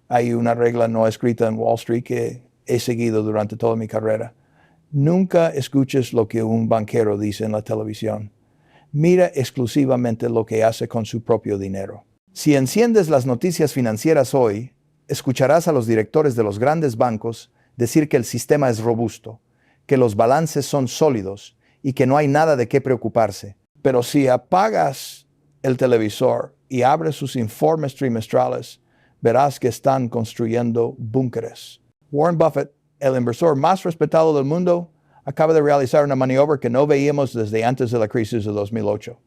Hay una regla no escrita en Wall Street que he seguido durante toda mi carrera. Nunca escuches lo que un banquero dice en la televisión. Mira exclusivamente lo que hace con su propio dinero. Si enciendes las noticias financieras hoy, escucharás a los directores de los grandes bancos decir que el sistema es robusto, que los balances son sólidos y que no hay nada de qué preocuparse. Pero si apagas el televisor y abres sus informes trimestrales, verás que están construyendo búnkeres. Warren Buffett, el inversor más respetado del mundo, acaba de realizar una maniobra que no veíamos desde antes de la crisis de 2008.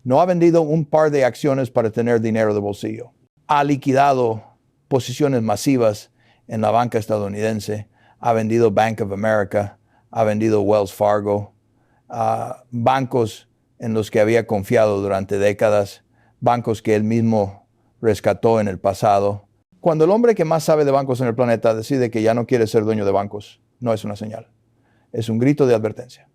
No ha vendido un par de acciones para tener dinero de bolsillo. Ha liquidado posiciones masivas en la banca estadounidense. Ha vendido Bank of America, ha vendido Wells Fargo, bancos en los que había confiado durante décadas, bancos que él mismo rescató en el pasado. Cuando el hombre que más sabe de bancos en el planeta decide que ya no quiere ser dueño de bancos, no es una señal. Es un grito de advertencia.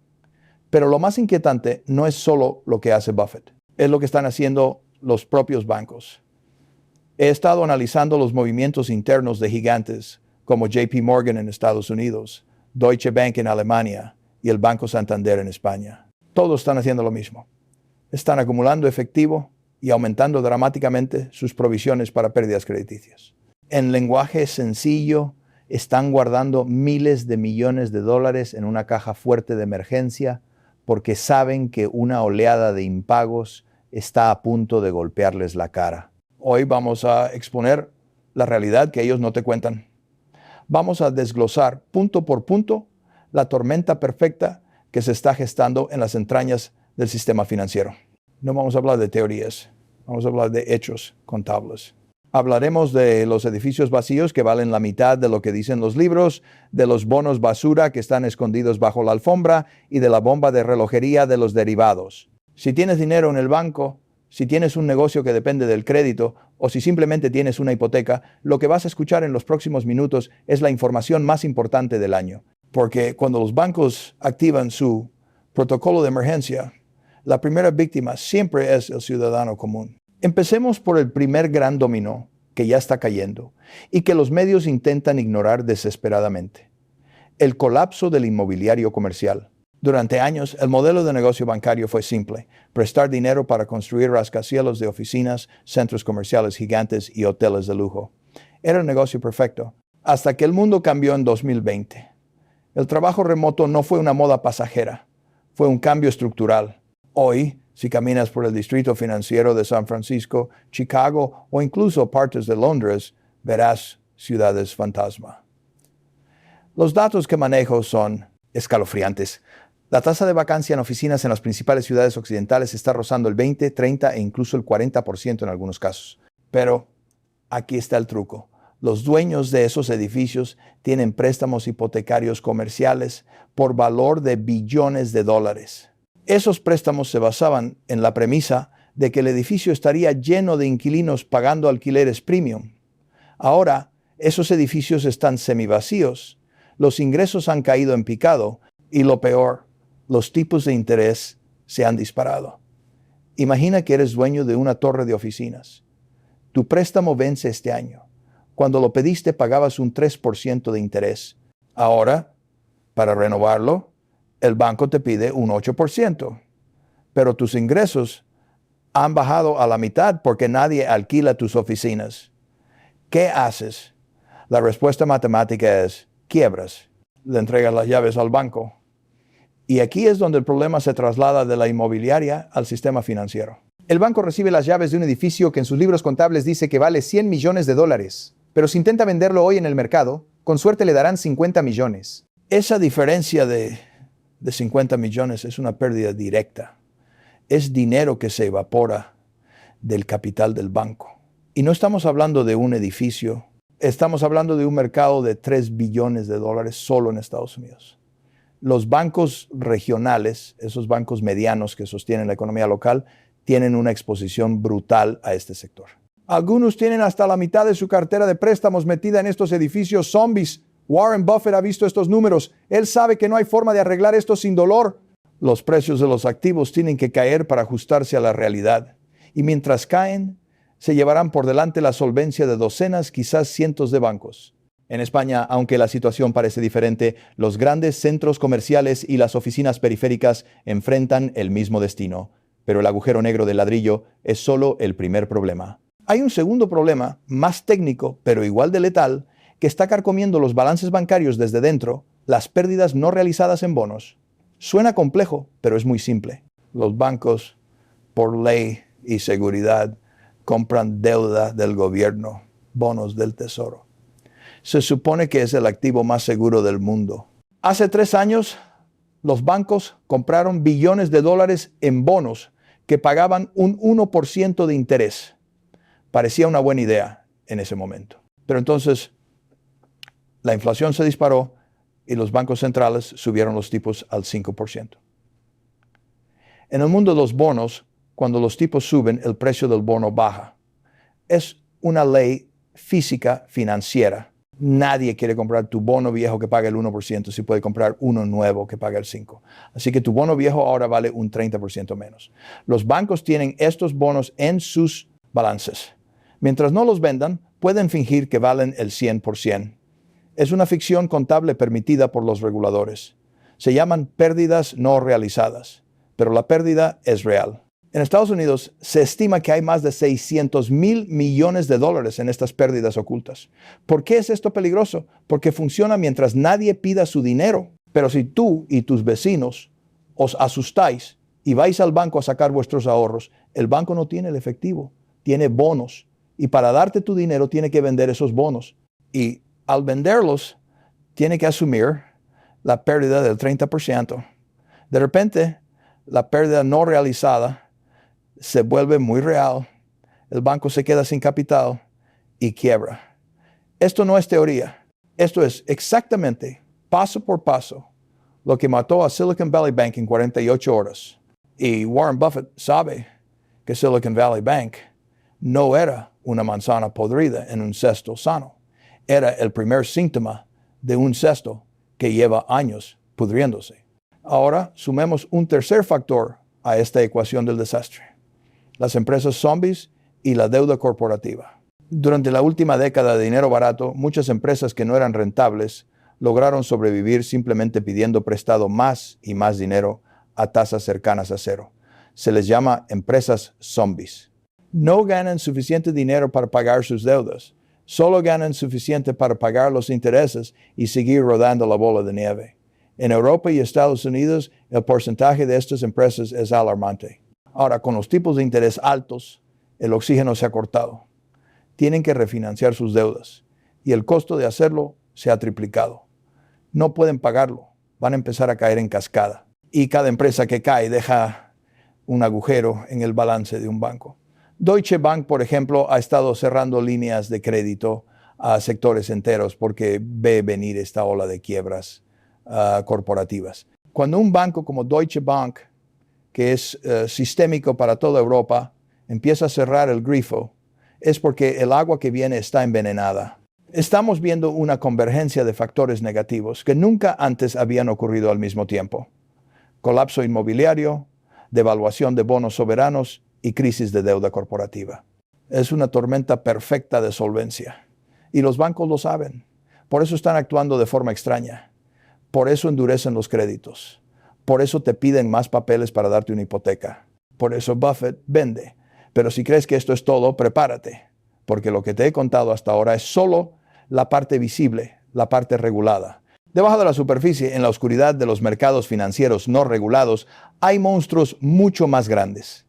Pero lo más inquietante no es solo lo que hace Buffett, es lo que están haciendo los propios bancos. He estado analizando los movimientos internos de gigantes como JP Morgan en Estados Unidos, Deutsche Bank en Alemania y el Banco Santander en España. Todos están haciendo lo mismo. Están acumulando efectivo y aumentando dramáticamente sus provisiones para pérdidas crediticias. En lenguaje sencillo, están guardando miles de millones de dólares en una caja fuerte de emergencia porque saben que una oleada de impagos está a punto de golpearles la cara. Hoy vamos a exponer la realidad que ellos no te cuentan. Vamos a desglosar punto por punto la tormenta perfecta que se está gestando en las entrañas del sistema financiero. No vamos a hablar de teorías, vamos a hablar de hechos contables. Hablaremos de los edificios vacíos que valen la mitad de lo que dicen los libros, de los bonos basura que están escondidos bajo la alfombra y de la bomba de relojería de los derivados. Si tienes dinero en el banco, si tienes un negocio que depende del crédito o si simplemente tienes una hipoteca, lo que vas a escuchar en los próximos minutos es la información más importante del año. Porque cuando los bancos activan su protocolo de emergencia, la primera víctima siempre es el ciudadano común. Empecemos por el primer gran dominó que ya está cayendo y que los medios intentan ignorar desesperadamente: el colapso del inmobiliario comercial. Durante años, el modelo de negocio bancario fue simple: prestar dinero para construir rascacielos de oficinas, centros comerciales gigantes y hoteles de lujo. Era el negocio perfecto, hasta que el mundo cambió en 2020. El trabajo remoto no fue una moda pasajera, fue un cambio estructural. Hoy, si caminas por el distrito financiero de San Francisco, Chicago o incluso partes de Londres, verás ciudades fantasma. Los datos que manejo son escalofriantes. La tasa de vacancia en oficinas en las principales ciudades occidentales está rozando el 20, 30 e incluso el 40% en algunos casos. Pero aquí está el truco. Los dueños de esos edificios tienen préstamos hipotecarios comerciales por valor de billones de dólares. Esos préstamos se basaban en la premisa de que el edificio estaría lleno de inquilinos pagando alquileres premium. Ahora, esos edificios están semivacíos, los ingresos han caído en picado y lo peor, los tipos de interés se han disparado. Imagina que eres dueño de una torre de oficinas. Tu préstamo vence este año. Cuando lo pediste pagabas un 3% de interés. Ahora, para renovarlo, el banco te pide un 8%. Pero tus ingresos han bajado a la mitad porque nadie alquila tus oficinas. ¿Qué haces? La respuesta matemática es: quiebras. Le entregas las llaves al banco. Y aquí es donde el problema se traslada de la inmobiliaria al sistema financiero. El banco recibe las llaves de un edificio que en sus libros contables dice que vale 100 millones de dólares. Pero si intenta venderlo hoy en el mercado, con suerte le darán 50 millones. Esa diferencia de 50 millones es una pérdida directa. Es dinero que se evapora del capital del banco. Y no estamos hablando de un edificio, estamos hablando de un mercado de 3 billones de dólares solo en Estados Unidos. Los bancos regionales, esos bancos medianos que sostienen la economía local, tienen una exposición brutal a este sector. Algunos tienen hasta la mitad de su cartera de préstamos metida en estos edificios zombies. Warren Buffett ha visto estos números. Él sabe que no hay forma de arreglar esto sin dolor. Los precios de los activos tienen que caer para ajustarse a la realidad. Y mientras caen, se llevarán por delante la solvencia de docenas, quizás cientos de bancos. En España, aunque la situación parece diferente, los grandes centros comerciales y las oficinas periféricas enfrentan el mismo destino. Pero el agujero negro del ladrillo es solo el primer problema. Hay un segundo problema, más técnico, pero igual de letal, que está carcomiendo los balances bancarios desde dentro, las pérdidas no realizadas en bonos. Suena complejo, pero es muy simple. Los bancos, por ley y seguridad, compran deuda del gobierno, bonos del tesoro. Se supone que es el activo más seguro del mundo. Hace 3 años, los bancos compraron billones de dólares en bonos que pagaban un 1% de interés. Parecía una buena idea en ese momento. Pero entonces, la inflación se disparó y los bancos centrales subieron los tipos al 5%. En el mundo de los bonos, cuando los tipos suben, el precio del bono baja. Es una ley física financiera. Nadie quiere comprar tu bono viejo que paga el 1% si puede comprar uno nuevo que paga el 5%. Así que tu bono viejo ahora vale un 30% menos. Los bancos tienen estos bonos en sus balances. Mientras no los vendan, pueden fingir que valen el 100%. Es una ficción contable permitida por los reguladores. Se llaman pérdidas no realizadas, pero la pérdida es real. En Estados Unidos se estima que hay más de 600,000 millones de dólares en estas pérdidas ocultas. ¿Por qué es esto peligroso? Porque funciona mientras nadie pida su dinero. Pero si tú y tus vecinos os asustáis y vais al banco a sacar vuestros ahorros, el banco no tiene el efectivo, tiene bonos. Y para darte tu dinero tiene que vender esos bonos. Y al venderlos, tiene que asumir la pérdida del 30%. De repente, la pérdida no realizada se vuelve muy real, el banco se queda sin capital y quiebra. Esto no es teoría, esto es exactamente, paso por paso, lo que mató a Silicon Valley Bank en 48 horas. Y Warren Buffett sabe que Silicon Valley Bank no era una manzana podrida en un cesto sano. Era el primer síntoma de un cesto que lleva años pudriéndose. Ahora sumemos un tercer factor a esta ecuación del desastre: las empresas zombies y la deuda corporativa. Durante la última década de dinero barato, muchas empresas que no eran rentables lograron sobrevivir simplemente pidiendo prestado más y más dinero a tasas cercanas a cero. Se les llama empresas zombies. No ganan suficiente dinero para pagar sus deudas, solo ganan suficiente para pagar los intereses y seguir rodando la bola de nieve. En Europa y Estados Unidos, el porcentaje de estas empresas es alarmante. Ahora, con los tipos de interés altos, el oxígeno se ha cortado. Tienen que refinanciar sus deudas y el costo de hacerlo se ha triplicado. No pueden pagarlo, van a empezar a caer en cascada. Y cada empresa que cae deja un agujero en el balance de un banco. Deutsche Bank, por ejemplo, ha estado cerrando líneas de crédito a sectores enteros porque ve venir esta ola de quiebras corporativas. Cuando un banco como Deutsche Bank, que es sistémico para toda Europa, empieza a cerrar el grifo, es porque el agua que viene está envenenada. Estamos viendo una convergencia de factores negativos que nunca antes habían ocurrido al mismo tiempo. Colapso inmobiliario, devaluación de bonos soberanos y crisis de deuda corporativa. Es una tormenta perfecta de solvencia. Y los bancos lo saben. Por eso están actuando de forma extraña. Por eso endurecen los créditos. Por eso te piden más papeles para darte una hipoteca. Por eso Buffett vende. Pero si crees que esto es todo, prepárate. Porque lo que te he contado hasta ahora es solo la parte visible, la parte regulada. Debajo de la superficie, en la oscuridad de los mercados financieros no regulados, hay monstruos mucho más grandes.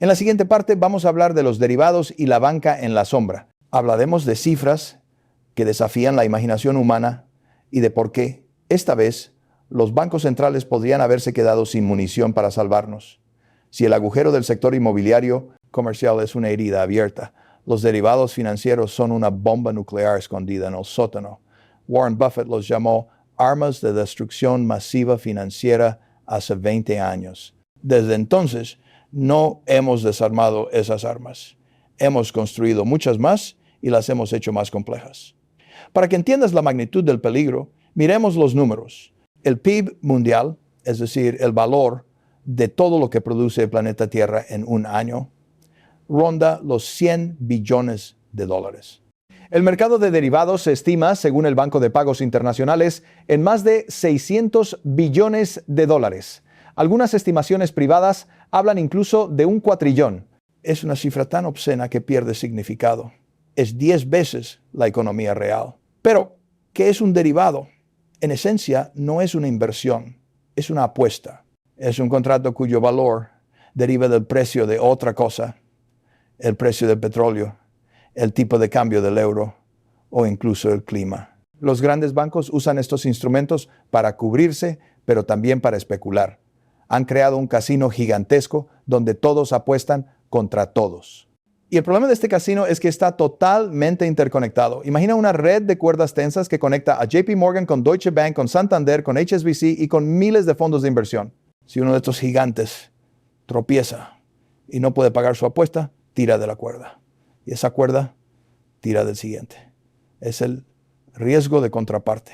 En la siguiente parte vamos a hablar de los derivados y la banca en la sombra. Hablaremos de cifras que desafían la imaginación humana y de por qué, esta vez, los bancos centrales podrían haberse quedado sin munición para salvarnos. Si el agujero del sector inmobiliario comercial es una herida abierta, los derivados financieros son una bomba nuclear escondida en el sótano. Warren Buffett los llamó armas de destrucción masiva financiera hace 20 años. Desde entonces, no hemos desarmado esas armas. Hemos construido muchas más y las hemos hecho más complejas. Para que entiendas la magnitud del peligro, miremos los números. El PIB mundial, es decir, el valor de todo lo que produce el planeta Tierra en un año, ronda los 100 billones de dólares. El mercado de derivados se estima, según el Banco de Pagos Internacionales, en más de 600 billones de dólares. Algunas estimaciones privadas hablan incluso de un cuatrillón. Es una cifra tan obscena que pierde significado. Es 10 veces la economía real. Pero, ¿qué es un derivado? En esencia, no es una inversión, es una apuesta. Es un contrato cuyo valor deriva del precio de otra cosa, el precio del petróleo, el tipo de cambio del euro o incluso el clima. Los grandes bancos usan estos instrumentos para cubrirse, pero también para especular. Han creado un casino gigantesco donde todos apuestan contra todos. Y el problema de este casino es que está totalmente interconectado. Imagina una red de cuerdas tensas que conecta a JP Morgan con Deutsche Bank, con Santander, con HSBC y con miles de fondos de inversión. Si uno de estos gigantes tropieza y no puede pagar su apuesta, tira de la cuerda. Y esa cuerda tira del siguiente. Es el riesgo de contraparte.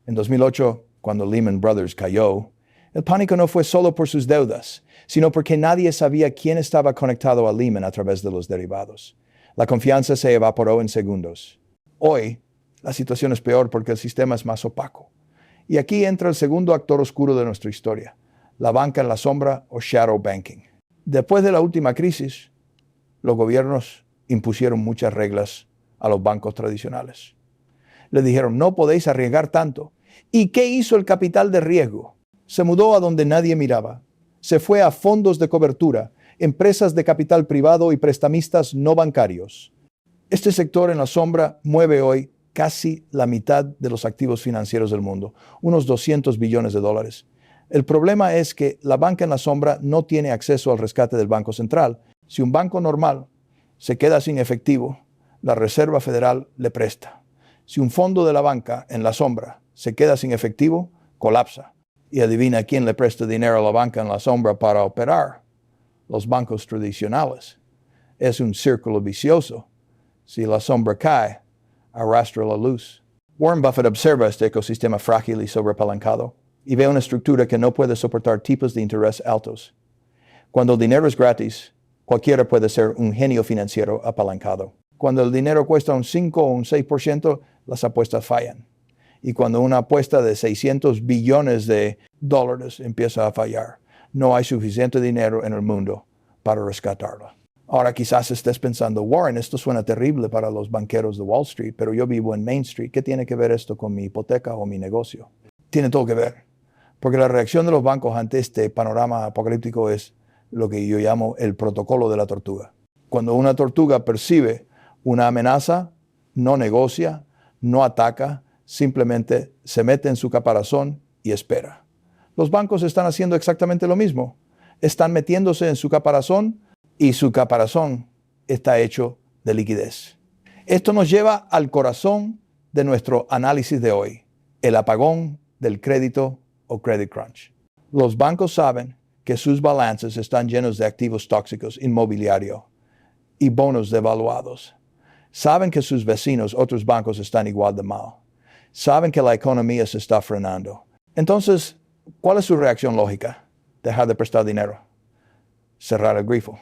En 2008, cuando Lehman Brothers cayó, el pánico no fue solo por sus deudas, sino porque nadie sabía quién estaba conectado a Lehman a través de los derivados. La confianza se evaporó en segundos. Hoy, la situación es peor porque el sistema es más opaco. Y aquí entra el segundo actor oscuro de nuestra historia, la banca en la sombra o shadow banking. Después de la última crisis, los gobiernos impusieron muchas reglas a los bancos tradicionales. Les dijeron, no podéis arriesgar tanto. ¿Y qué hizo el capital de riesgo? Se mudó a donde nadie miraba. Se fue a fondos de cobertura, empresas de capital privado y prestamistas no bancarios. Este sector en la sombra mueve hoy casi la mitad de los activos financieros del mundo, unos 200 billones de dólares. El problema es que la banca en la sombra no tiene acceso al rescate del Banco Central. Si un banco normal se queda sin efectivo, la Reserva Federal le presta. Si un fondo de la banca en la sombra se queda sin efectivo, colapsa. Y adivina quién le presta dinero a la banca en la sombra para operar. Los bancos tradicionales. Es un círculo vicioso. Si la sombra cae, arrastra la luz. Warren Buffett observa este ecosistema frágil y sobreapalancado y ve una estructura que no puede soportar tipos de interés altos. Cuando el dinero es gratis, cualquiera puede ser un genio financiero apalancado. Cuando el dinero cuesta un 5 o un 6%, las apuestas fallan. Y cuando una apuesta de 600 billones de dólares empieza a fallar, no hay suficiente dinero en el mundo para rescatarla. Ahora quizás estés pensando, Warren, esto suena terrible para los banqueros de Wall Street, pero yo vivo en Main Street. ¿Qué tiene que ver esto con mi hipoteca o mi negocio? Tiene todo que ver, porque la reacción de los bancos ante este panorama apocalíptico es lo que yo llamo el protocolo de la tortuga. Cuando una tortuga percibe una amenaza, no negocia, no ataca, simplemente se mete en su caparazón y espera. Los bancos están haciendo exactamente lo mismo. Están metiéndose en su caparazón y su caparazón está hecho de liquidez. Esto nos lleva al corazón de nuestro análisis de hoy, el apagón del crédito o credit crunch. Los bancos saben que sus balances están llenos de activos tóxicos, inmobiliario y bonos devaluados. Saben que sus vecinos, otros bancos, están igual de mal. Saben que la economía se está frenando. Entonces, ¿cuál es su reacción lógica? Dejar de prestar dinero. Cerrar el grifo.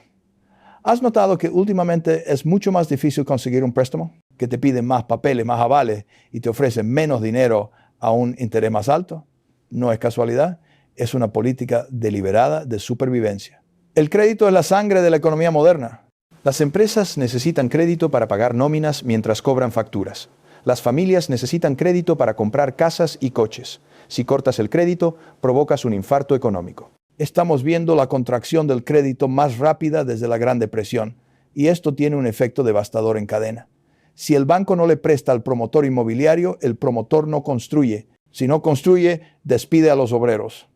¿Has notado que últimamente es mucho más difícil conseguir un préstamo? Que te piden más papeles, más avales y te ofrecen menos dinero a un interés más alto. No es casualidad, es una política deliberada de supervivencia. El crédito es la sangre de la economía moderna. Las empresas necesitan crédito para pagar nóminas mientras cobran facturas. Las familias necesitan crédito para comprar casas y coches. Si cortas el crédito, provocas un infarto económico. Estamos viendo la contracción del crédito más rápida desde la Gran Depresión, y esto tiene un efecto devastador en cadena. Si el banco no le presta al promotor inmobiliario, el promotor no construye. Si no construye, despide a los obreros.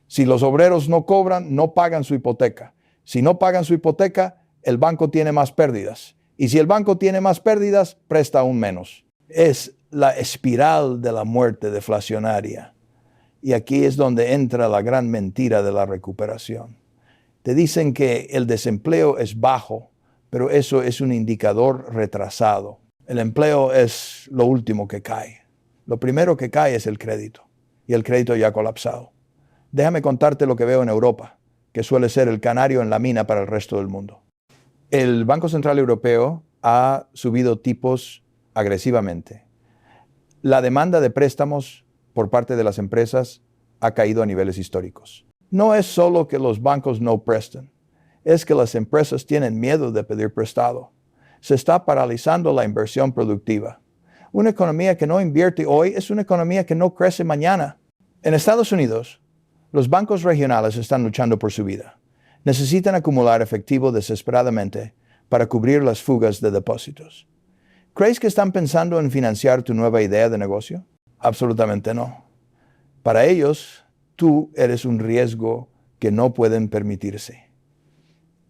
Si los obreros no cobran, no pagan su hipoteca. Si no pagan su hipoteca, el banco tiene más pérdidas. Y si el banco tiene más pérdidas, presta aún menos. Es la espiral de la muerte deflacionaria. Y aquí es donde entra la gran mentira de la recuperación. Te dicen que el desempleo es bajo, pero eso es un indicador retrasado. El empleo es lo último que cae. Lo primero que cae es el crédito, y el crédito ya ha colapsado. Déjame contarte lo que veo en Europa, que suele ser el canario en la mina para el resto del mundo. El Banco Central Europeo ha subido tipos agresivamente. La demanda de préstamos por parte de las empresas ha caído a niveles históricos. No es solo que los bancos no prestan, es que las empresas tienen miedo de pedir prestado. Se está paralizando la inversión productiva. Una economía que no invierte hoy es una economía que no crece mañana. En Estados Unidos, los bancos regionales están luchando por su vida. Necesitan acumular efectivo desesperadamente para cubrir las fugas de depósitos. ¿Crees que están pensando en financiar tu nueva idea de negocio? Absolutamente no. Para ellos, tú eres un riesgo que no pueden permitirse.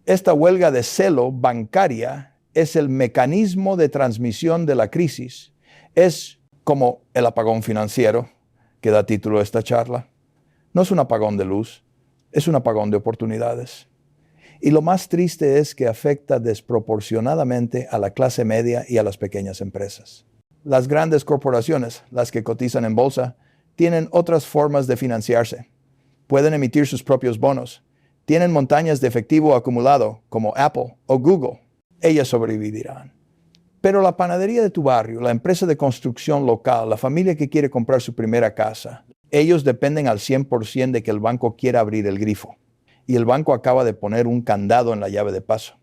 Esta huelga de celo bancaria es el mecanismo de transmisión de la crisis. Es como el apagón financiero que da título a esta charla. No es un apagón de luz, es un apagón de oportunidades. Y lo más triste es que afecta desproporcionadamente a la clase media y a las pequeñas empresas. Las grandes corporaciones, las que cotizan en bolsa, tienen otras formas de financiarse. Pueden emitir sus propios bonos. Tienen montañas de efectivo acumulado, como Apple o Google. Ellas sobrevivirán. Pero la panadería de tu barrio, la empresa de construcción local, la familia que quiere comprar su primera casa, ellos dependen al 100% de que el banco quiera abrir el grifo. Y el banco acaba de poner un candado en la llave de paso.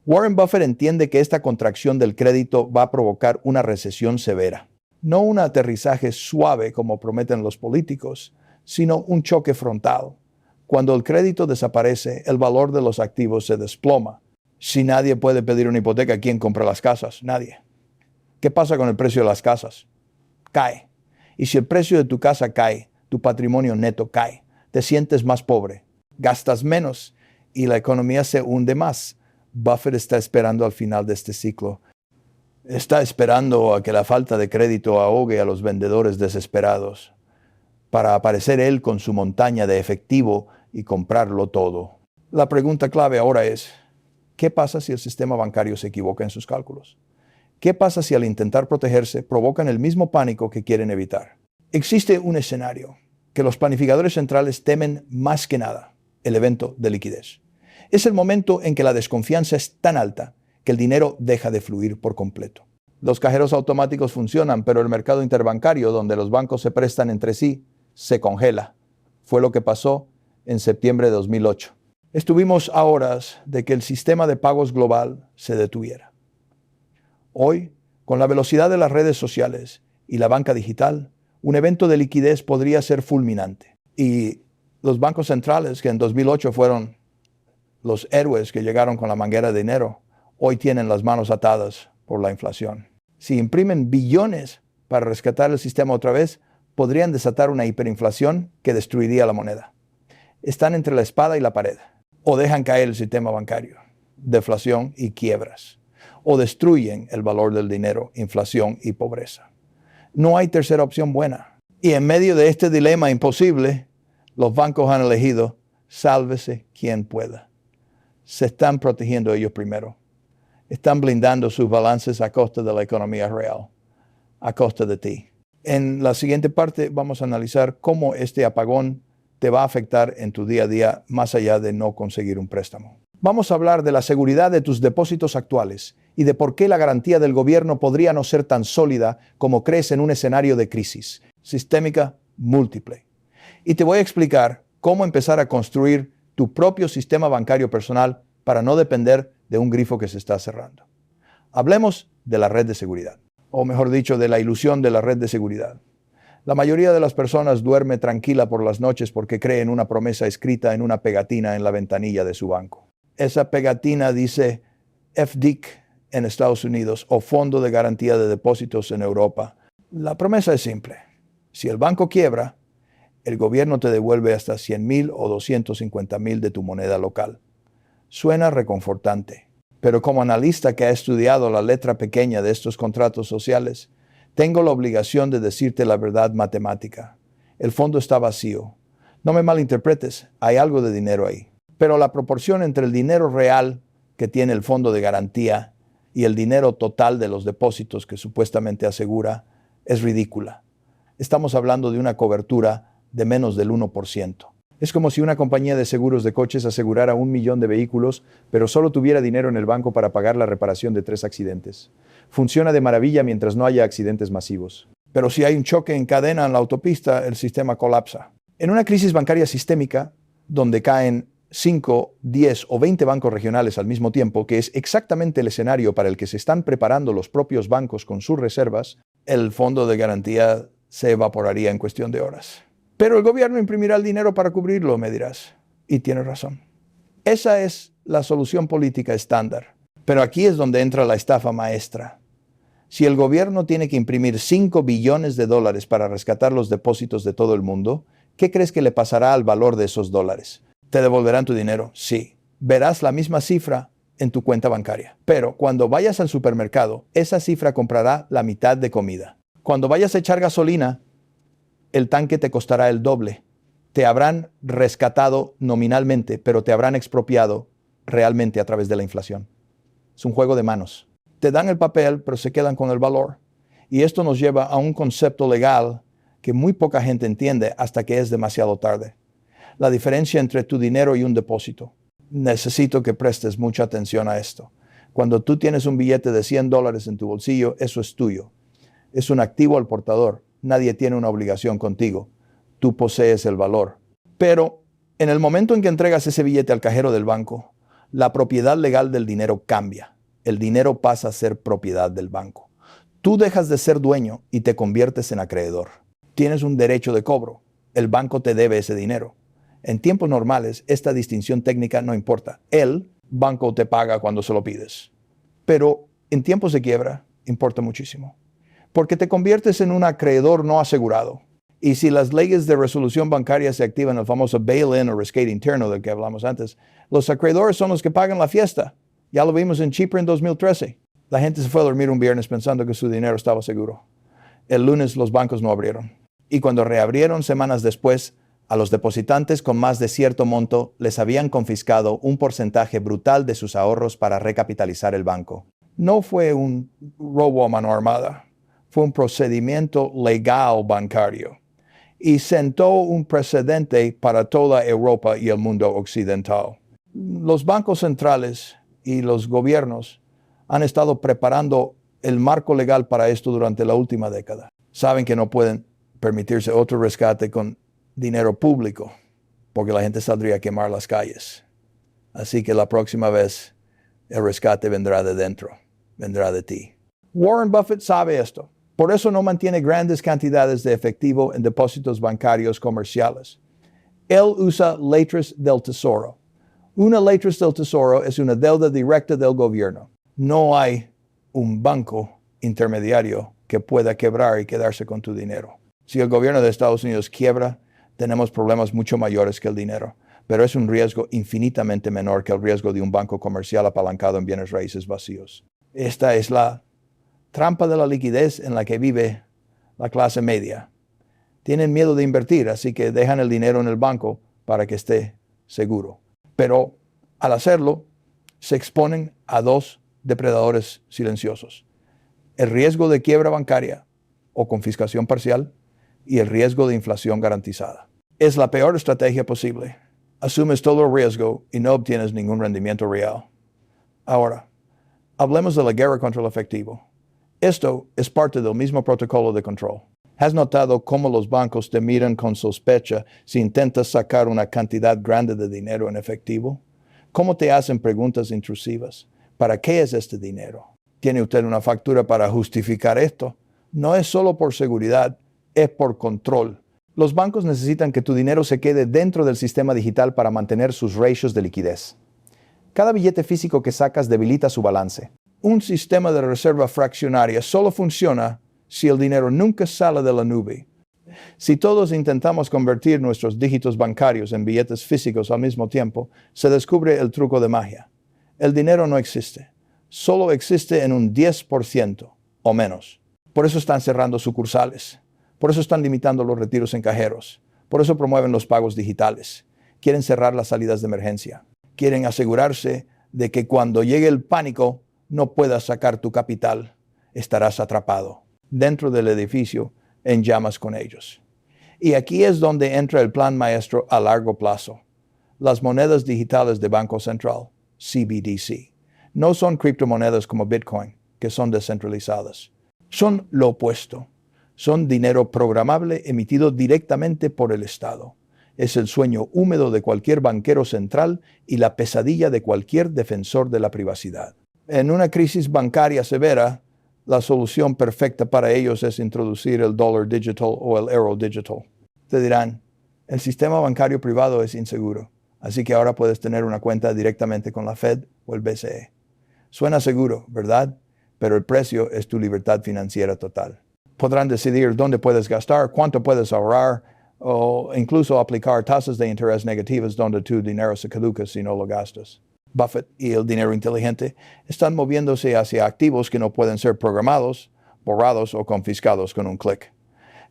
Warren Buffett entiende que esta contracción del crédito va a provocar una recesión severa. No un aterrizaje suave como prometen los políticos, sino un choque frontal. Cuando el crédito desaparece, el valor de los activos se desploma. Si nadie puede pedir una hipoteca, ¿quién compra las casas? Nadie. ¿Qué pasa con el precio de las casas? Cae. Y si el precio de tu casa cae, tu patrimonio neto cae. Te sientes más pobre, gastas menos y la economía se hunde más. Buffett está esperando al final de este ciclo. Está esperando a que la falta de crédito ahogue a los vendedores desesperados para aparecer él con su montaña de efectivo y comprarlo todo. La pregunta clave ahora es, ¿qué pasa si el sistema bancario se equivoca en sus cálculos? ¿Qué pasa si al intentar protegerse provocan el mismo pánico que quieren evitar? Existe un escenario que los planificadores centrales temen más que nada, el evento de liquidez. Es el momento en que la desconfianza es tan alta que el dinero deja de fluir por completo. Los cajeros automáticos funcionan, pero el mercado interbancario, donde los bancos se prestan entre sí, se congela. Fue lo que pasó en septiembre de 2008. Estuvimos a horas de que el sistema de pagos global se detuviera. Hoy, con la velocidad de las redes sociales y la banca digital, un evento de liquidez podría ser fulminante. Y los bancos centrales, que en 2008 fueron los héroes que llegaron con la manguera de dinero, hoy tienen las manos atadas por la inflación. Si imprimen billones para rescatar el sistema otra vez, podrían desatar una hiperinflación que destruiría la moneda. Están entre la espada y la pared. O dejan caer el sistema bancario, deflación y quiebras. O destruyen el valor del dinero, inflación y pobreza. No hay tercera opción buena. Y en medio de este dilema imposible, los bancos han elegido sálvese quien pueda. Se están protegiendo ellos primero. Están blindando sus balances a costa de la economía real, a costa de ti. En la siguiente parte vamos a analizar cómo este apagón te va a afectar en tu día a día más allá de no conseguir un préstamo. Vamos a hablar de la seguridad de tus depósitos actuales y de por qué la garantía del gobierno podría no ser tan sólida como crees en un escenario de crisis sistémica múltiple. Y te voy a explicar cómo empezar a construir tu propio sistema bancario personal para no depender de un grifo que se está cerrando. Hablemos de la red de seguridad, o mejor dicho, de la ilusión de la red de seguridad. La mayoría de las personas duerme tranquila por las noches porque cree en una promesa escrita en una pegatina en la ventanilla de su banco. Esa pegatina dice FDIC en Estados Unidos o Fondo de Garantía de Depósitos en Europa. La promesa es simple. Si el banco quiebra, el gobierno te devuelve hasta 100,000 o 250,000 de tu moneda local. Suena reconfortante, pero como analista que ha estudiado la letra pequeña de estos contratos sociales, tengo la obligación de decirte la verdad matemática. El fondo está vacío. No me malinterpretes, hay algo de dinero ahí. Pero la proporción entre el dinero real que tiene el fondo de garantía y el dinero total de los depósitos que supuestamente asegura es ridícula. Estamos hablando de una cobertura de menos del 1%. Es como si una compañía de seguros de coches asegurara 1 millón de vehículos, pero solo tuviera dinero en el banco para pagar la reparación de 3 accidentes. Funciona de maravilla mientras no haya accidentes masivos. Pero si hay un choque en cadena en la autopista, el sistema colapsa. En una crisis bancaria sistémica, donde caen 5, 10 o 20 bancos regionales al mismo tiempo, que es exactamente el escenario para el que se están preparando los propios bancos con sus reservas, el fondo de garantía se evaporaría en cuestión de horas. Pero el gobierno imprimirá el dinero para cubrirlo, me dirás. Y tienes razón. Esa es la solución política estándar. Pero aquí es donde entra la estafa maestra. Si el gobierno tiene que imprimir 5 billones de dólares para rescatar los depósitos de todo el mundo, ¿qué crees que le pasará al valor de esos dólares? ¿Te devolverán tu dinero? Sí. Verás la misma cifra en tu cuenta bancaria. Pero cuando vayas al supermercado, esa cifra comprará la mitad de comida. Cuando vayas a echar gasolina, el tanque te costará el doble. Te habrán rescatado nominalmente, pero te habrán expropiado realmente a través de la inflación. Es un juego de manos. Te dan el papel, pero se quedan con el valor. Y esto nos lleva a un concepto legal que muy poca gente entiende hasta que es demasiado tarde. La diferencia entre tu dinero y un depósito. Necesito que prestes mucha atención a esto. Cuando tú tienes un billete de $100 en tu bolsillo, eso es tuyo. Es un activo al portador. Nadie tiene una obligación contigo. Tú posees el valor. Pero en el momento en que entregas ese billete al cajero del banco, la propiedad legal del dinero cambia. El dinero pasa a ser propiedad del banco. Tú dejas de ser dueño y te conviertes en acreedor. Tienes un derecho de cobro. El banco te debe ese dinero. En tiempos normales, esta distinción técnica no importa. El banco te paga cuando se lo pides. Pero en tiempos de quiebra, importa muchísimo. Porque te conviertes en un acreedor no asegurado. Y si las leyes de resolución bancaria se activan, el famoso bail-in o rescate interno del que hablamos antes, los acreedores son los que pagan la fiesta. Ya lo vimos en Chipre en 2013. La gente se fue a dormir un viernes pensando que su dinero estaba seguro. El lunes los bancos no abrieron. Y cuando reabrieron semanas después, a los depositantes con más de cierto monto les habían confiscado un porcentaje brutal de sus ahorros para recapitalizar el banco. No fue un robo a mano armada. Fue un procedimiento legal bancario y sentó un precedente para toda Europa y el mundo occidental. Los bancos centrales y los gobiernos han estado preparando el marco legal para esto durante la última década. Saben que no pueden permitirse otro rescate con dinero público porque la gente saldría a quemar las calles. Así que la próxima vez el rescate vendrá de dentro, vendrá de ti. Warren Buffett sabe esto. Por eso no mantiene grandes cantidades de efectivo en depósitos bancarios comerciales. Él usa letras del tesoro. Una letras del tesoro es una deuda directa del gobierno. No hay un banco intermediario que pueda quebrar y quedarse con tu dinero. Si el gobierno de Estados Unidos quiebra, tenemos problemas mucho mayores que el dinero, pero es un riesgo infinitamente menor que el riesgo de un banco comercial apalancado en bienes raíces vacíos. Esta es la trampa de la liquidez en la que vive la clase media. Tienen miedo de invertir, así que dejan el dinero en el banco para que esté seguro. Pero al hacerlo, se exponen a dos depredadores silenciosos. El riesgo de quiebra bancaria o confiscación parcial y el riesgo de inflación garantizada. Es la peor estrategia posible. Asumes todo el riesgo y no obtienes ningún rendimiento real. Ahora, hablemos de la guerra contra el efectivo. Esto es parte del mismo protocolo de control. ¿Has notado cómo los bancos te miran con sospecha si intentas sacar una cantidad grande de dinero en efectivo? ¿Cómo te hacen preguntas intrusivas? ¿Para qué es este dinero? ¿Tiene usted una factura para justificar esto? No es solo por seguridad, es por control. Los bancos necesitan que tu dinero se quede dentro del sistema digital para mantener sus ratios de liquidez. Cada billete físico que sacas debilita su balance. Un sistema de reserva fraccionaria solo funciona si el dinero nunca sale de la nube. Si todos intentamos convertir nuestros dígitos bancarios en billetes físicos al mismo tiempo, se descubre el truco de magia. El dinero no existe. Solo existe en un 10% o menos. Por eso están cerrando sucursales. Por eso están limitando los retiros en cajeros. Por eso promueven los pagos digitales. Quieren cerrar las salidas de emergencia. Quieren asegurarse de que cuando llegue el pánico, no puedas sacar tu capital. Estarás atrapado dentro del edificio en llamas con ellos. Y aquí es donde entra el plan maestro a largo plazo. Las monedas digitales de Banco Central, CBDC, no son criptomonedas como Bitcoin, que son descentralizadas. Son lo opuesto. Son dinero programable emitido directamente por el Estado. Es el sueño húmedo de cualquier banquero central y la pesadilla de cualquier defensor de la privacidad. En una crisis bancaria severa, la solución perfecta para ellos es introducir el dólar digital o el euro digital. Te dirán, el sistema bancario privado es inseguro, así que ahora puedes tener una cuenta directamente con la Fed o el BCE. Suena seguro, ¿verdad? Pero el precio es tu libertad financiera total. Podrán decidir dónde puedes gastar, cuánto puedes ahorrar, o incluso aplicar tasas de interés negativas donde tu dinero se caduca si no lo gastas. Buffett y el dinero inteligente están moviéndose hacia activos que no pueden ser programados, borrados o confiscados con un clic.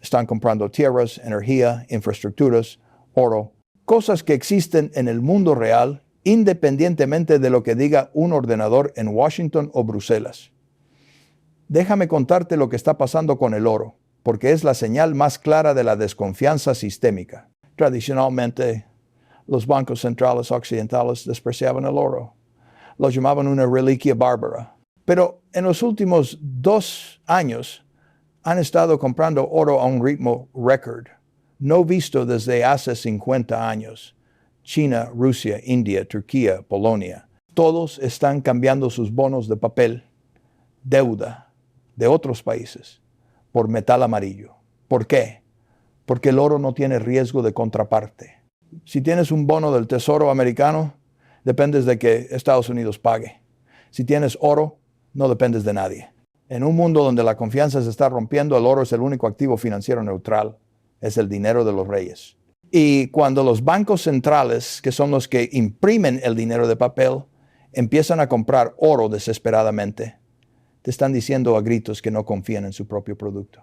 Están comprando tierras, energía, infraestructuras, oro, cosas que existen en el mundo real independientemente de lo que diga un ordenador en Washington o Bruselas. Déjame contarte lo que está pasando con el oro, porque es la señal más clara de la desconfianza sistémica. Tradicionalmente, los bancos centrales occidentales despreciaban el oro. Lo llamaban una reliquia bárbara. Pero en los últimos 2 años han estado comprando oro a un ritmo récord, no visto desde hace 50 años. China, Rusia, India, Turquía, Polonia, todos están cambiando sus bonos de papel, deuda de otros países, por metal amarillo. ¿Por qué? Porque el oro no tiene riesgo de contraparte. Si tienes un bono del Tesoro americano, dependes de que Estados Unidos pague. Si tienes oro, no dependes de nadie. En un mundo donde la confianza se está rompiendo, el oro es el único activo financiero neutral. Es el dinero de los reyes. Y cuando los bancos centrales, que son los que imprimen el dinero de papel, empiezan a comprar oro desesperadamente, te están diciendo a gritos que no confían en su propio producto.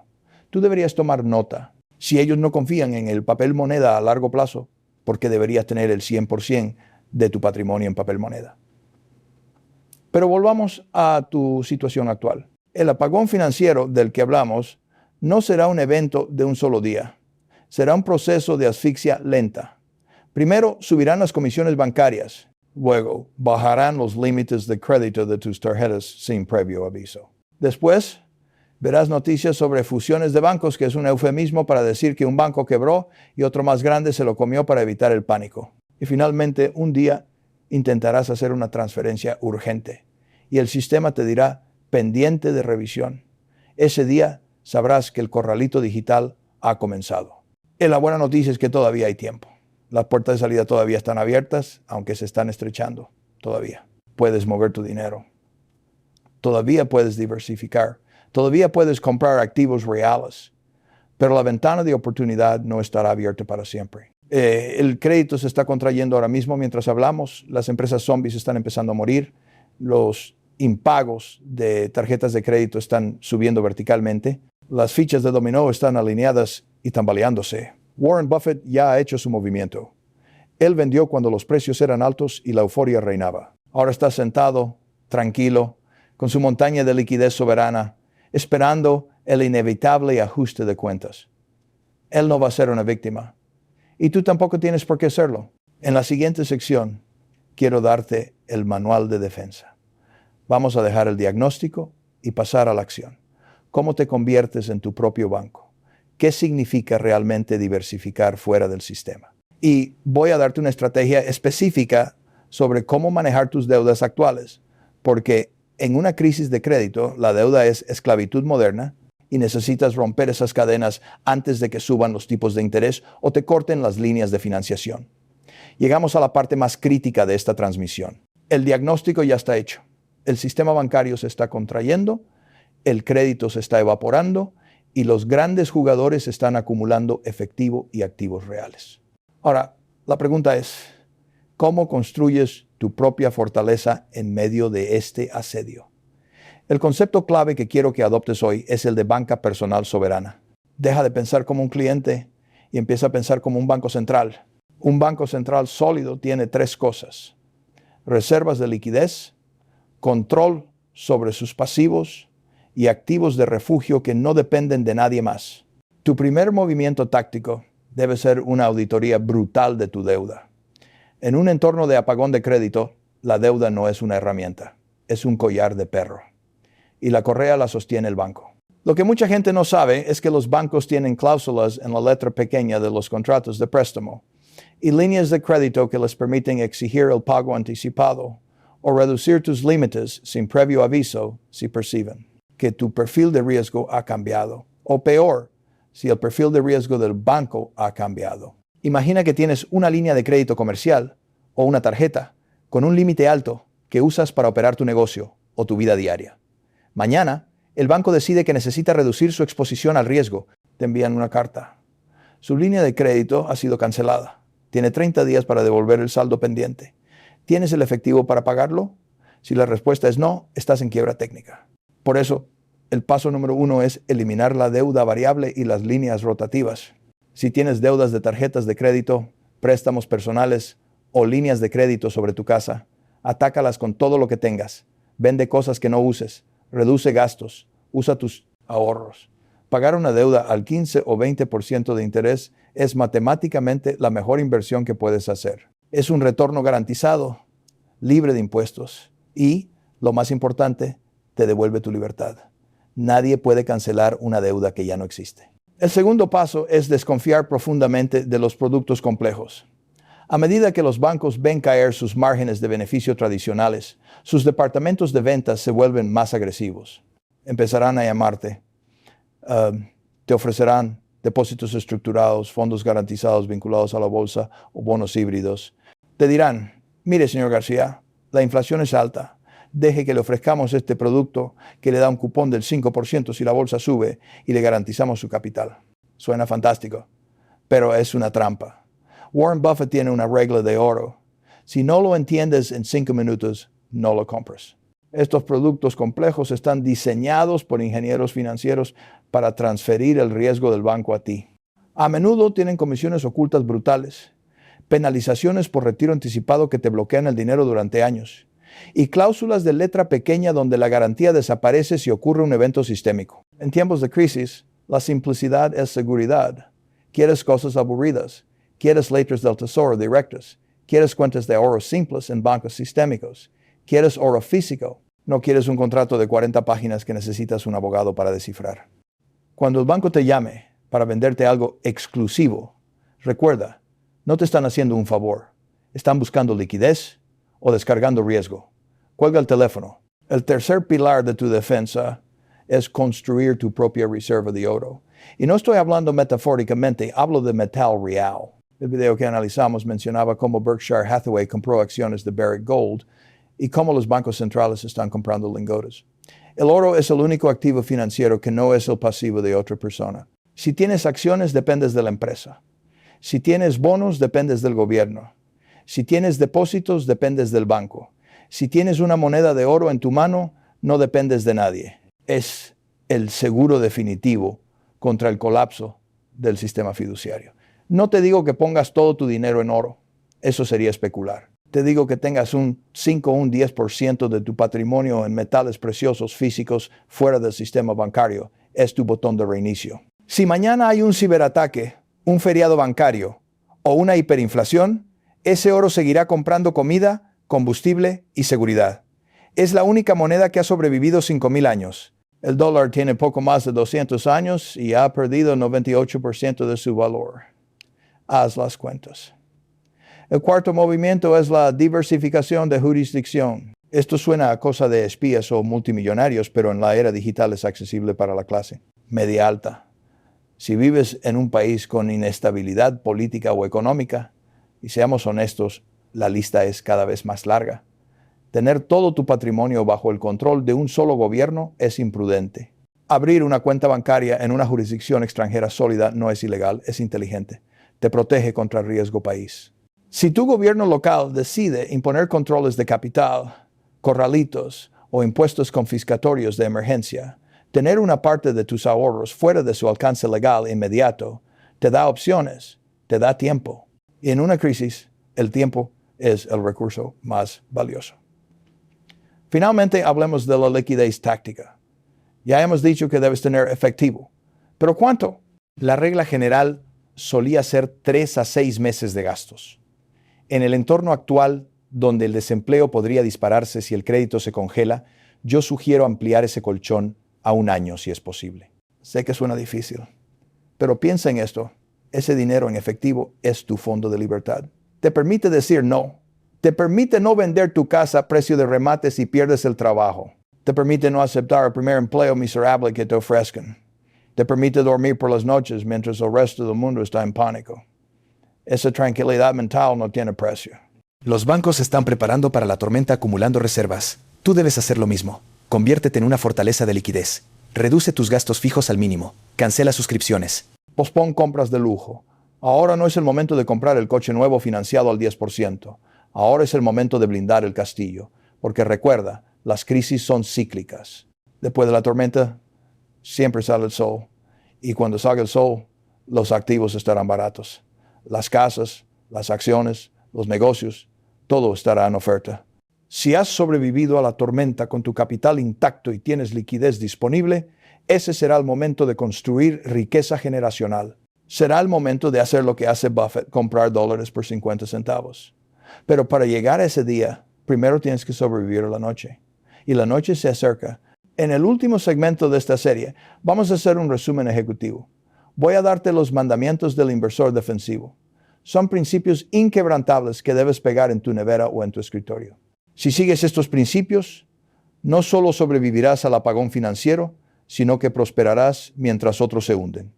Tú deberías tomar nota. Si ellos no confían en el papel moneda a largo plazo, ¿por qué deberías tener el 100% de tu patrimonio en papel moneda? Pero volvamos a tu situación actual. El apagón financiero del que hablamos no será un evento de un solo día. Será un proceso de asfixia lenta. Primero subirán las comisiones bancarias. Luego bajarán los límites de crédito de tus tarjetas sin previo aviso. Después verás noticias sobre fusiones de bancos, que es un eufemismo para decir que un banco quebró y otro más grande se lo comió para evitar el pánico. Y finalmente, un día intentarás hacer una transferencia urgente y el sistema te dirá pendiente de revisión. Ese día sabrás que el corralito digital ha comenzado. Y la buena noticia es que todavía hay tiempo. Las puertas de salida todavía están abiertas, aunque se están estrechando. Todavía puedes mover tu dinero. Todavía puedes diversificar. Todavía puedes comprar activos reales. Pero la ventana de oportunidad no estará abierta para siempre. El crédito se está contrayendo ahora mismo mientras hablamos. Las empresas zombies están empezando a morir. Los impagos de tarjetas de crédito están subiendo verticalmente. Las fichas de dominó están alineadas y tambaleándose. Warren Buffett ya ha hecho su movimiento. Él vendió cuando los precios eran altos y la euforia reinaba. Ahora está sentado, tranquilo, con su montaña de liquidez soberana, esperando el inevitable ajuste de cuentas. Él no va a ser una víctima. Y tú tampoco tienes por qué serlo. En la siguiente sección, quiero darte el manual de defensa. Vamos a dejar el diagnóstico y pasar a la acción. ¿Cómo te conviertes en tu propio banco? ¿Qué significa realmente diversificar fuera del sistema? Y voy a darte una estrategia específica sobre cómo manejar tus deudas actuales, porque en una crisis de crédito, la deuda es esclavitud moderna y necesitas romper esas cadenas antes de que suban los tipos de interés o te corten las líneas de financiación. Llegamos a la parte más crítica de esta transmisión. El diagnóstico ya está hecho. El sistema bancario se está contrayendo, el crédito se está evaporando y los grandes jugadores están acumulando efectivo y activos reales. Ahora, la pregunta es, ¿cómo construyes tu propia fortaleza en medio de este asedio? El concepto clave que quiero que adoptes hoy es el de banca personal soberana. Deja de pensar como un cliente y empieza a pensar como un banco central. Un banco central sólido tiene 3 cosas: reservas de liquidez, control sobre sus pasivos y activos de refugio que no dependen de nadie más. Tu primer movimiento táctico debe ser una auditoría brutal de tu deuda. En un entorno de apagón de crédito, la deuda no es una herramienta, es un collar de perro. Y la correa la sostiene el banco. Lo que mucha gente no sabe es que los bancos tienen cláusulas en la letra pequeña de los contratos de préstamo y líneas de crédito que les permiten exigir el pago anticipado o reducir tus límites sin previo aviso si perciben que tu perfil de riesgo ha cambiado. O peor, si el perfil de riesgo del banco ha cambiado. Imagina que tienes una línea de crédito comercial o una tarjeta con un límite alto que usas para operar tu negocio o tu vida diaria. Mañana, el banco decide que necesita reducir su exposición al riesgo. Te envían una carta. Su línea de crédito ha sido cancelada. Tiene 30 días para devolver el saldo pendiente. ¿Tienes el efectivo para pagarlo? Si la respuesta es no, estás en quiebra técnica. Por eso, el paso número 1 es eliminar la deuda variable y las líneas rotativas. Si tienes deudas de tarjetas de crédito, préstamos personales o líneas de crédito sobre tu casa, atácalas con todo lo que tengas. Vende cosas que no uses. Reduce gastos. Usa tus ahorros. Pagar una deuda al 15 o 20% de interés es matemáticamente la mejor inversión que puedes hacer. Es un retorno garantizado, libre de impuestos y, lo más importante, te devuelve tu libertad. Nadie puede cancelar una deuda que ya no existe. El segundo paso es desconfiar profundamente de los productos complejos. A medida que los bancos ven caer sus márgenes de beneficio tradicionales, sus departamentos de ventas se vuelven más agresivos. Empezarán a llamarte. Te ofrecerán depósitos estructurados, fondos garantizados vinculados a la bolsa o bonos híbridos. Te dirán, mire señor García, la inflación es alta. Deje que le ofrezcamos este producto que le da un cupón del 5% si la bolsa sube y le garantizamos su capital. Suena fantástico, pero es una trampa. Warren Buffett tiene una regla de oro. Si no lo entiendes en 5 minutos, no lo compres. Estos productos complejos están diseñados por ingenieros financieros para transferir el riesgo del banco a ti. A menudo tienen comisiones ocultas brutales, penalizaciones por retiro anticipado que te bloquean el dinero durante años, y cláusulas de letra pequeña donde la garantía desaparece si ocurre un evento sistémico. En tiempos de crisis, la simplicidad es seguridad. ¿Quieres cosas aburridas? ¿Quieres letras del tesoro directas? ¿Quieres cuentas de ahorro simples en bancos sistémicos? ¿Quieres oro físico? No quieres un contrato de 40 páginas que necesitas un abogado para descifrar. Cuando el banco te llame para venderte algo exclusivo, recuerda, no te están haciendo un favor. Están buscando liquidez o descargando riesgo. Cuelga el teléfono. El tercer pilar de tu defensa es construir tu propia reserva de oro. Y no estoy hablando metafóricamente, hablo de metal real. El video que analizamos mencionaba cómo Berkshire Hathaway compró acciones de Barrick Gold y cómo los bancos centrales están comprando lingotes. El oro es el único activo financiero que no es el pasivo de otra persona. Si tienes acciones, dependes de la empresa. Si tienes bonos, dependes del gobierno. Si tienes depósitos, dependes del banco. Si tienes una moneda de oro en tu mano, no dependes de nadie. Es el seguro definitivo contra el colapso del sistema fiduciario. No te digo que pongas todo tu dinero en oro. Eso sería especular. Te digo que tengas un 5 o un 10% de tu patrimonio en metales preciosos físicos fuera del sistema bancario. Es tu botón de reinicio. Si mañana hay un ciberataque, un feriado bancario o una hiperinflación, ese oro seguirá comprando comida, combustible y seguridad. Es la única moneda que ha sobrevivido 5,000 años. El dólar tiene poco más de 200 años y ha perdido 98% de su valor. Haz las cuentas. El cuarto movimiento es la diversificación de jurisdicción. Esto suena a cosa de espías o multimillonarios, pero en la era digital es accesible para la clase media alta. Si vives en un país con inestabilidad política o económica, y seamos honestos, la lista es cada vez más larga. Tener todo tu patrimonio bajo el control de un solo gobierno es imprudente. Abrir una cuenta bancaria en una jurisdicción extranjera sólida no es ilegal, es inteligente. Te protege contra el riesgo país. Si tu gobierno local decide imponer controles de capital, corralitos o impuestos confiscatorios de emergencia, tener una parte de tus ahorros fuera de su alcance legal inmediato te da opciones, te da tiempo. Y en una crisis, el tiempo es el recurso más valioso. Finalmente, hablemos de la liquidez táctica. Ya hemos dicho que debes tener efectivo. ¿Pero cuánto? La regla general solía ser 3 a 6 meses de gastos. En el entorno actual, donde el desempleo podría dispararse si el crédito se congela, yo sugiero ampliar ese colchón a 1 año si es posible. Sé que suena difícil, pero piensa en esto. Ese dinero en efectivo es tu fondo de libertad. Te permite decir no. Te permite no vender tu casa a precio de remate si pierdes el trabajo. Te permite no aceptar el primer empleo miserable que te ofrezcan. Te permite dormir por las noches mientras el resto del mundo está en pánico. Esa tranquilidad mental no tiene precio. Los bancos se están preparando para la tormenta acumulando reservas. Tú debes hacer lo mismo. Conviértete en una fortaleza de liquidez. Reduce tus gastos fijos al mínimo. Cancela suscripciones. Pospon compras de lujo. Ahora no es el momento de comprar el coche nuevo financiado al 10%. Ahora es el momento de blindar el castillo. Porque recuerda, las crisis son cíclicas. Después de la tormenta, siempre sale el sol. Y cuando salga el sol, los activos estarán baratos. Las casas, las acciones, los negocios, todo estará en oferta. Si has sobrevivido a la tormenta con tu capital intacto y tienes liquidez disponible, ese será el momento de construir riqueza generacional. Será el momento de hacer lo que hace Buffett, comprar dólares por 50 centavos. Pero para llegar a ese día, primero tienes que sobrevivir a la noche. Y la noche se acerca. En el último segmento de esta serie, vamos a hacer un resumen ejecutivo. Voy a darte los mandamientos del inversor defensivo. Son principios inquebrantables que debes pegar en tu nevera o en tu escritorio. Si sigues estos principios, no solo sobrevivirás al apagón financiero, sino que prosperarás mientras otros se hunden.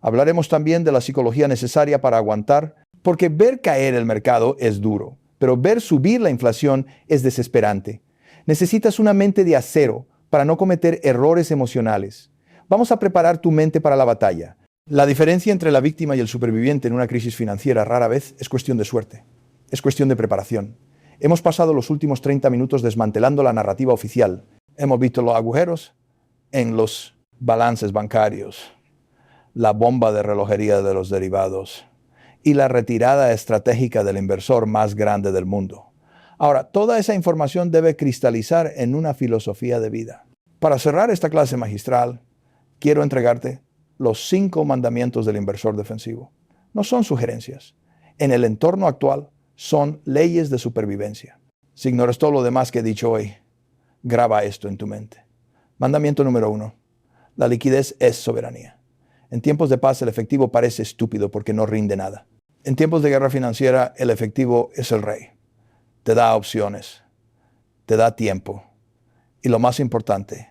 Hablaremos también de la psicología necesaria para aguantar, porque ver caer el mercado es duro, pero ver subir la inflación es desesperante. Necesitas una mente de acero para no cometer errores emocionales. Vamos a preparar tu mente para la batalla. La diferencia entre la víctima y el superviviente en una crisis financiera rara vez es cuestión de suerte. Es cuestión de preparación. Hemos pasado los últimos 30 minutos desmantelando la narrativa oficial. Hemos visto los agujeros en los balances bancarios, la bomba de relojería de los derivados y la retirada estratégica del inversor más grande del mundo. Ahora, toda esa información debe cristalizar en una filosofía de vida. Para cerrar esta clase magistral, quiero entregarte los 5 mandamientos del inversor defensivo. No son sugerencias. En el entorno actual, son leyes de supervivencia. Si ignoras todo lo demás que he dicho hoy, graba esto en tu mente. Mandamiento número 1. La liquidez es soberanía. En tiempos de paz, el efectivo parece estúpido porque no rinde nada. En tiempos de guerra financiera, el efectivo es el rey. Te da opciones, te da tiempo y lo más importante,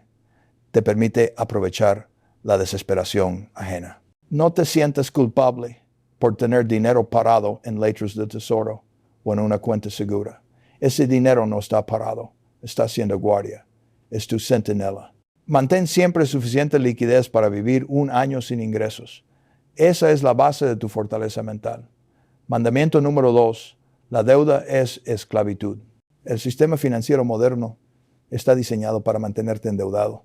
te permite aprovechar la desesperación ajena. No te sientas culpable por tener dinero parado en letras de tesoro o en una cuenta segura. Ese dinero no está parado, está haciendo guardia. Es tu centinela. Mantén siempre suficiente liquidez para vivir 1 año sin ingresos. Esa es la base de tu fortaleza mental. Mandamiento número 2. La deuda es esclavitud. El sistema financiero moderno está diseñado para mantenerte endeudado.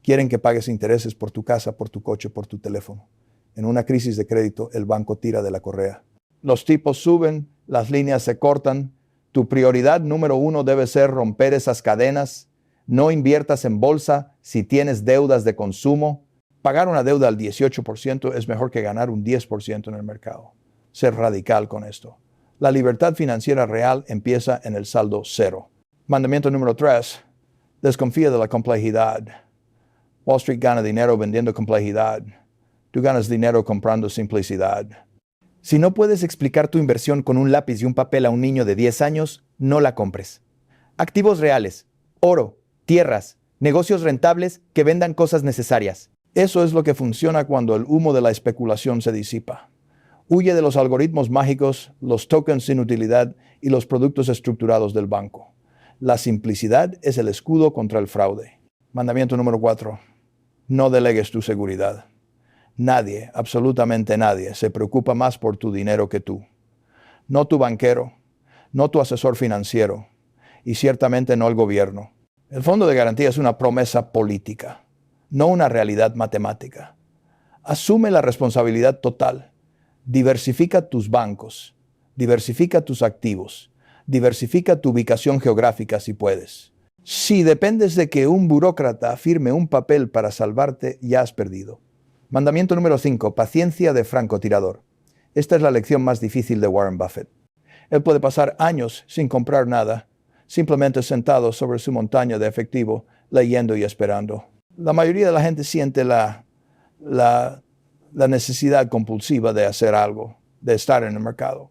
Quieren que pagues intereses por tu casa, por tu coche, por tu teléfono. En una crisis de crédito, el banco tira de la correa. Los tipos suben, las líneas se cortan. Tu prioridad número 1 debe ser romper esas cadenas. No inviertas en bolsa si tienes deudas de consumo. Pagar una deuda al 18% es mejor que ganar un 10% en el mercado. Ser radical con esto. La libertad financiera real empieza en el saldo 0. Mandamiento número 3. Desconfía de la complejidad. Wall Street gana dinero vendiendo complejidad. Tú ganas dinero comprando simplicidad. Si no puedes explicar tu inversión con un lápiz y un papel a un niño de 10 años, no la compres. Activos reales, oro, tierras, negocios rentables que vendan cosas necesarias. Eso es lo que funciona cuando el humo de la especulación se disipa. Huye de los algoritmos mágicos, los tokens sin utilidad y los productos estructurados del banco. La simplicidad es el escudo contra el fraude. Mandamiento número 4. No delegues tu seguridad. Nadie, absolutamente nadie, se preocupa más por tu dinero que tú. No tu banquero, no tu asesor financiero y ciertamente no el gobierno. El Fondo de Garantía es una promesa política, no una realidad matemática. Asume la responsabilidad total. Diversifica tus bancos, diversifica tus activos, diversifica tu ubicación geográfica si puedes. Si dependes de que un burócrata firme un papel para salvarte, ya has perdido. Mandamiento número 5. Paciencia de francotirador. Esta es la lección más difícil de Warren Buffett. Él puede pasar años sin comprar nada, simplemente sentado sobre su montaña de efectivo, leyendo y esperando. La mayoría de la gente siente la necesidad compulsiva de hacer algo, de estar en el mercado.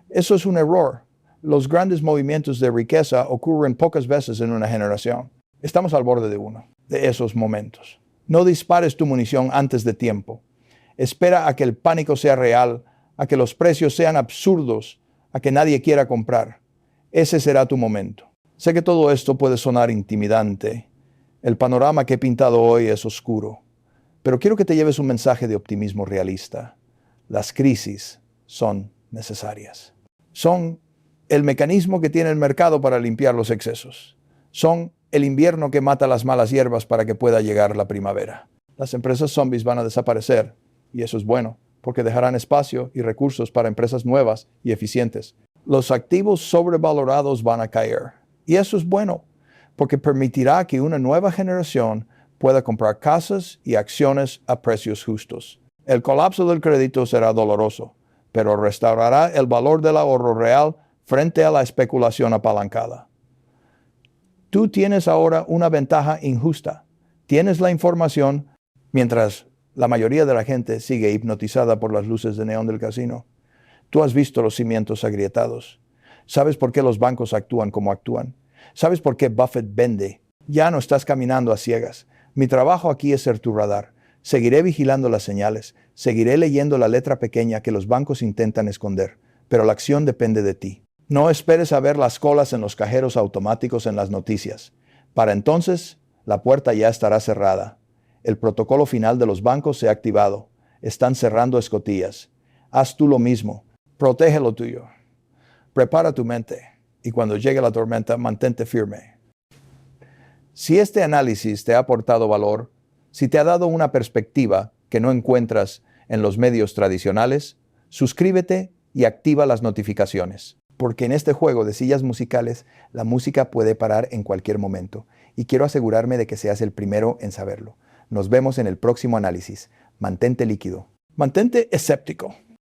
Eso es un error. Los grandes movimientos de riqueza ocurren pocas veces en una generación. Estamos al borde de uno de esos momentos. No dispares tu munición antes de tiempo. Espera a que el pánico sea real, a que los precios sean absurdos, a que nadie quiera comprar. Ese será tu momento. Sé que todo esto puede sonar intimidante. El panorama que he pintado hoy es oscuro. Pero quiero que te lleves un mensaje de optimismo realista. Las crisis son necesarias. Son el mecanismo que tiene el mercado para limpiar los excesos. Son el invierno que mata las malas hierbas para que pueda llegar la primavera. Las empresas zombies van a desaparecer, y eso es bueno, porque dejarán espacio y recursos para empresas nuevas y eficientes. Los activos sobrevalorados van a caer, y eso es bueno, porque permitirá que una nueva generación pueda comprar casas y acciones a precios justos. El colapso del crédito será doloroso, pero restaurará el valor del ahorro real frente a la especulación apalancada. Tú tienes ahora una ventaja injusta. Tienes la información mientras la mayoría de la gente sigue hipnotizada por las luces de neón del casino. Tú has visto los cimientos agrietados. Sabes por qué los bancos actúan como actúan. Sabes por qué Buffett vende. Ya no estás caminando a ciegas. Mi trabajo aquí es ser tu radar. Seguiré vigilando las señales. Seguiré leyendo la letra pequeña que los bancos intentan esconder. Pero la acción depende de ti. No esperes a ver las colas en los cajeros automáticos en las noticias. Para entonces, la puerta ya estará cerrada. El protocolo final de los bancos se ha activado. Están cerrando escotillas. Haz tú lo mismo. Protege lo tuyo. Prepara tu mente. Y cuando llegue la tormenta, mantente firme. Si este análisis te ha aportado valor, si te ha dado una perspectiva que no encuentras en los medios tradicionales, suscríbete y activa las notificaciones. Porque en este juego de sillas musicales, la música puede parar en cualquier momento. Y quiero asegurarme de que seas el primero en saberlo. Nos vemos en el próximo análisis. Mantente líquido. Mantente escéptico.